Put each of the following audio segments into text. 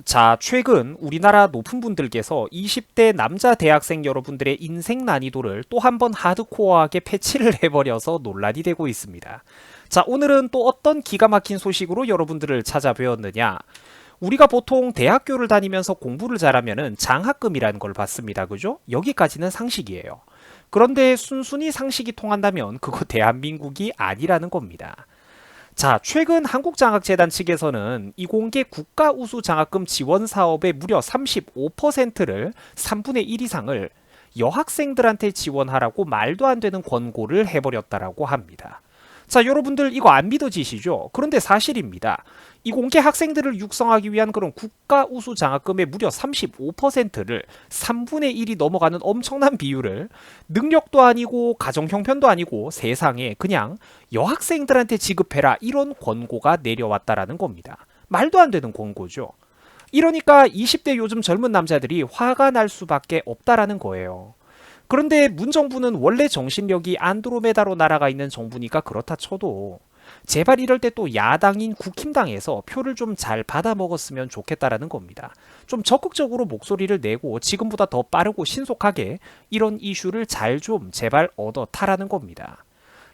자, 최근 우리나라 높은 분들께서 20대 남자 대학생 여러분들의 인생 난이도를 또 한 번 하드코어하게 패치를 해버려서 논란이 되고 있습니다. 자, 오늘은 또 어떤 기가 막힌 소식으로 여러분들을 찾아뵈었느냐? 우리가 보통 대학교를 다니면서 공부를 잘하면은 장학금이라는 걸 받습니다. 그죠? 여기까지는 상식이에요. 그런데 순순히 상식이 통한다면 그거 대한민국이 아니라는 겁니다. 자, 최근 한국장학재단 측에서는 이공계 국가우수장학금 지원 사업의 무려 35%를 3분의 1 이상을 여학생들한테 지원하라고 말도 안 되는 권고를 해버렸다라고 합니다. 자, 여러분들 이거 안 믿어지시죠? 그런데 사실입니다. 이공계 학생들을 육성하기 위한 그런 국가우수장학금의 무려 35%를 3분의 1이 넘어가는 엄청난 비율을 능력도 아니고 가정 형편도 아니고 세상에 그냥 여학생들한테 지급해라 이런 권고가 내려왔다라는 겁니다. 말도 안 되는 권고죠. 이러니까 20대 요즘 젊은 남자들이 화가 날 수밖에 없다라는 거예요. 그런데 문정부는 원래 정신력이 안드로메다로 날아가 있는 정부니까 그렇다 쳐도 제발 이럴 때 또 야당인 국힘당에서 표를 좀 잘 받아 먹었으면 좋겠다라는 겁니다. 좀 적극적으로 목소리를 내고 지금보다 더 빠르고 신속하게 이런 이슈를 잘 좀 제발 얻어 타라는 겁니다.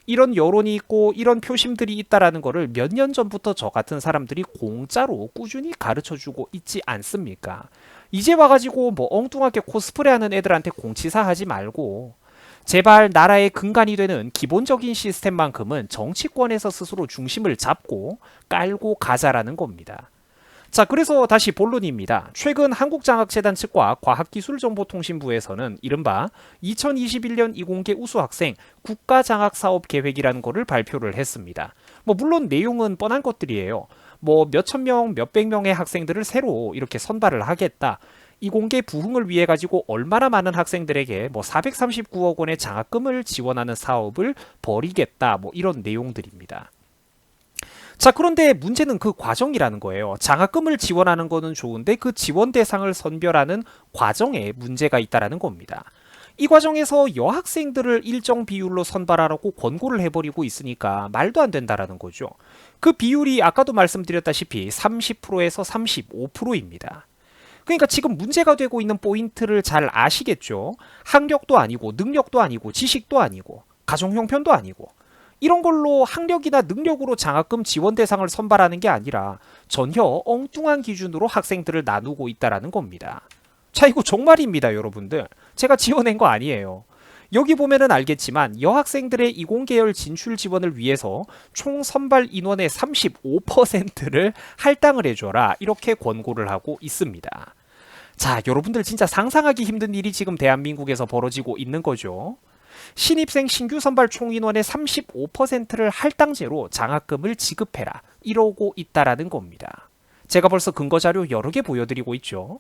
이런 여론이 있고 이런 표심들이 있다라는 거를 몇 년 전부터 저 같은 사람들이 공짜로 꾸준히 가르쳐주고 있지 않습니까? 이제 와가지고 뭐 엉뚱하게 코스프레하는 애들한테 공치사 하지 말고 제발 나라의 근간이 되는 기본적인 시스템만큼은 정치권에서 스스로 중심을 잡고 깔고 가자라는 겁니다. 자, 그래서 다시 본론입니다. 최근 한국장학재단 측과 과학기술정보통신부에서는 이른바 2021년 이공계 우수학생 국가장학사업계획이라는 것을 발표를 했습니다. 물론 내용은 뻔한 것들이에요. 몇천 명, 몇백 명의 학생들을 새로 이렇게 선발을 하겠다. 이공계 부흥을 위해 가지고 얼마나 많은 학생들에게 439억 원의 장학금을 지원하는 사업을 벌이겠다. 이런 내용들입니다. 자, 그런데 문제는 그 과정이라는 거예요. 장학금을 지원하는 거는 좋은데 그 지원 대상을 선별하는 과정에 문제가 있다라는 겁니다. 이 과정에서 여학생들을 일정 비율로 선발하라고 권고를 해버리고 있으니까 말도 안 된다라는 거죠. 그 비율이 아까도 말씀드렸다시피 30%에서 35%입니다. 그러니까 지금 문제가 되고 있는 포인트를 잘 아시겠죠? 학력도 아니고 능력도 아니고 지식도 아니고 가정 형편도 아니고 이런 걸로 학력이나 능력으로 장학금 지원 대상을 선발하는 게 아니라 전혀 엉뚱한 기준으로 학생들을 나누고 있다라는 겁니다. 자, 이거 정말입니다, 여러분들. 제가 지어낸 거 아니에요. 여기 보면은 알겠지만 여학생들의 이공계열 진출 지원을 위해서 총 선발 인원의 35%를 할당을 해줘라 이렇게 권고를 하고 있습니다. 자, 여러분들 진짜 상상하기 힘든 일이 지금 대한민국에서 벌어지고 있는 거죠. 신입생 신규 선발 총인원의 35%를 할당제로 장학금을 지급해라 이러고 있다라는 겁니다. 제가 벌써 근거자료 여러 개 보여드리고 있죠.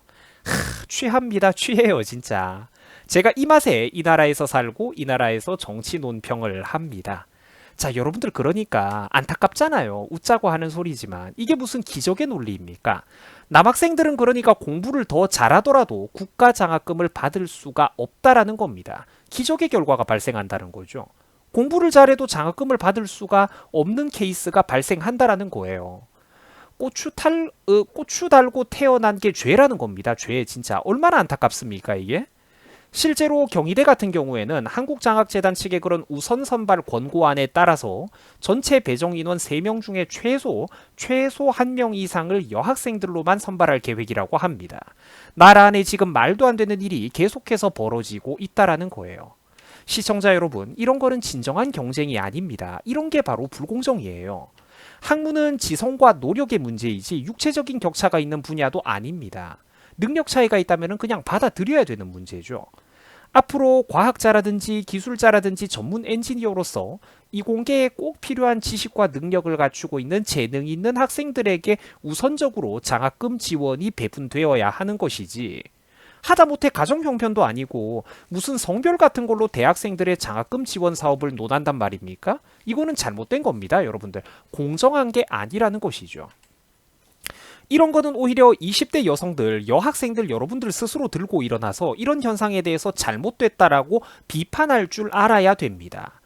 취합니다. 취해요 진짜. 제가 이 맛에 이 나라에서 살고 이 나라에서 정치 논평을 합니다. 자, 여러분들 그러니까 안타깝잖아요. 웃자고 하는 소리지만 이게 무슨 기적의 논리입니까? 남학생들은 그러니까 공부를 더 잘하더라도 국가 장학금을 받을 수가 없다라는 겁니다. 기적의 결과가 발생한다는 거죠. 공부를 잘해도 장학금을 받을 수가 없는 케이스가 발생한다라는 거예요. 고추 달고 태어난 게 죄라는 겁니다. 죄 진짜 얼마나 안타깝습니까 이게? 실제로 경희대 같은 경우에는 한국장학재단 측의 그런 우선 선발 권고안에 따라서 전체 배정 인원 3명 중에 최소 1명 이상을 여학생들로만 선발할 계획이라고 합니다. 나라 안에 지금 말도 안 되는 일이 계속해서 벌어지고 있다라는 거예요. 시청자 여러분, 이런 거는 진정한 경쟁이 아닙니다. 이런 게 바로 불공정이에요. 학문은 지성과 노력의 문제이지 육체적인 격차가 있는 분야도 아닙니다. 능력 차이가 있다면 그냥 받아들여야 되는 문제죠. 앞으로 과학자라든지 기술자라든지 전문 엔지니어로서 이공계에 꼭 필요한 지식과 능력을 갖추고 있는 재능이 있는 학생들에게 우선적으로 장학금 지원이 배분되어야 하는 것이지, 하다못해 가정 형편도 아니고 무슨 성별 같은 걸로 대학생들의 장학금 지원 사업을 논한단 말입니까? 이거는 잘못된 겁니다, 여러분들. 공정한 게 아니라는 것이죠. 이런 거는 오히려 20대 여성들, 여학생들 여러분들 스스로 들고 일어나서 이런 현상에 대해서 잘못됐다라고 비판할 줄 알아야 됩니다.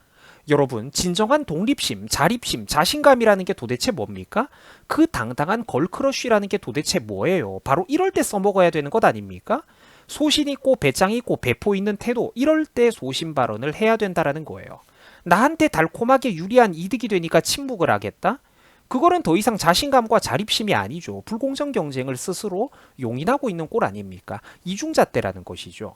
여러분, 진정한 독립심, 자립심, 자신감이라는 게 도대체 뭡니까? 그 당당한 걸크러쉬라는 게 도대체 뭐예요? 바로 이럴 때 써먹어야 되는 것 아닙니까? 소신 있고 배짱 있고 배포 있는 태도, 이럴 때 소신 발언을 해야 된다라는 거예요. 나한테 달콤하게 유리한 이득이 되니까 침묵을 하겠다? 그거는 더 이상 자신감과 자립심이 아니죠. 불공정 경쟁을 스스로 용인하고 있는 꼴 아닙니까? 이중잣대라는 것이죠.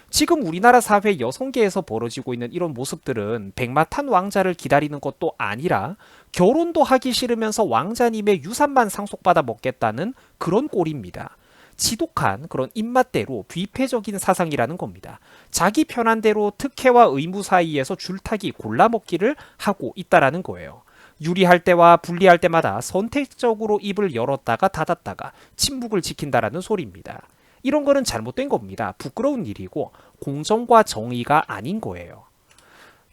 지금 우리나라 사회 여성계에서 벌어지고 있는 이런 모습들은 백마탄 왕자를 기다리는 것도 아니라 결혼도 하기 싫으면서 왕자님의 유산만 상속받아 먹겠다는 그런 꼴입니다. 지독한 그런 입맛대로 비패적인 사상이라는 겁니다. 자기 편한 대로 특혜와 의무 사이에서 줄타기 골라먹기를 하고 있다라는 거예요. 유리할 때와 불리할 때마다 선택적으로 입을 열었다가 닫았다가 침묵을 지킨다라는 소리입니다. 이런 거는 잘못된 겁니다. 부끄러운 일이고 공정과 정의가 아닌 거예요.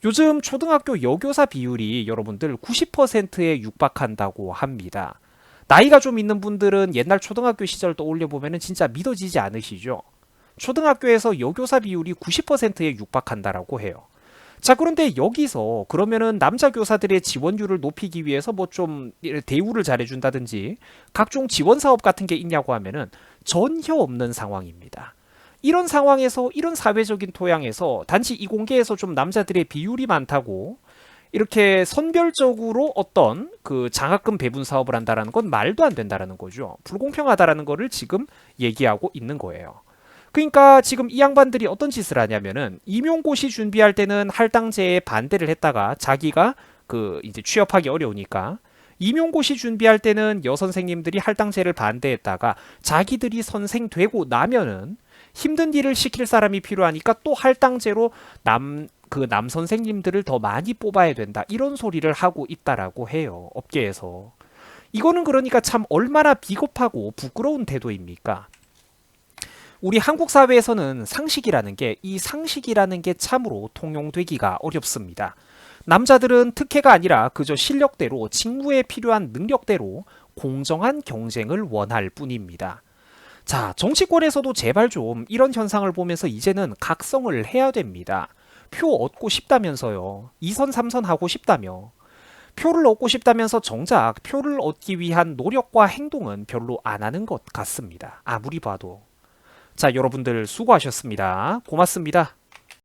요즘 초등학교 여교사 비율이 여러분들 90%에 육박한다고 합니다. 나이가 좀 있는 분들은 옛날 초등학교 시절 떠올려 보면 진짜 믿어지지 않으시죠? 초등학교에서 여교사 비율이 90%에 육박한다라고 해요. 자, 그런데 여기서 그러면은 남자 교사들의 지원율을 높이기 위해서 뭐 좀 대우를 잘해준다든지 각종 지원 사업 같은 게 있냐고 하면은 전혀 없는 상황입니다. 이런 상황에서 이런 사회적인 토양에서 단지 이공계에서 좀 남자들의 비율이 많다고 이렇게 선별적으로 어떤 그 장학금 배분 사업을 한다라는 건 말도 안 된다라는 거죠. 불공평하다라는 거를 지금 얘기하고 있는 거예요. 그러니까 지금 이 양반들이 어떤 짓을 하냐면은 임용고시 준비할 때는 할당제에 반대를 했다가 자기가 그 이제 취업하기 어려우니까 임용고시 준비할 때는 여선생님들이 할당제를 반대했다가 자기들이 선생 되고 나면은 힘든 일을 시킬 사람이 필요하니까 또 할당제로 남 선생님들을 더 많이 뽑아야 된다. 이런 소리를 하고 있다라고 해요. 업계에서. 이거는 그러니까 참 얼마나 비겁하고 부끄러운 태도입니까? 우리 한국 사회에서는 이 상식이라는 게 참으로 통용되기가 어렵습니다. 남자들은 특혜가 아니라 그저 실력대로 직무에 필요한 능력대로 공정한 경쟁을 원할 뿐입니다. 자, 정치권에서도 제발 좀 이런 현상을 보면서 이제는 각성을 해야 됩니다. 표 얻고 싶다면서요. 2선, 3선 하고 싶다며. 표를 얻고 싶다면서 정작 표를 얻기 위한 노력과 행동은 별로 안 하는 것 같습니다. 아무리 봐도. 자, 여러분들 수고하셨습니다. 고맙습니다.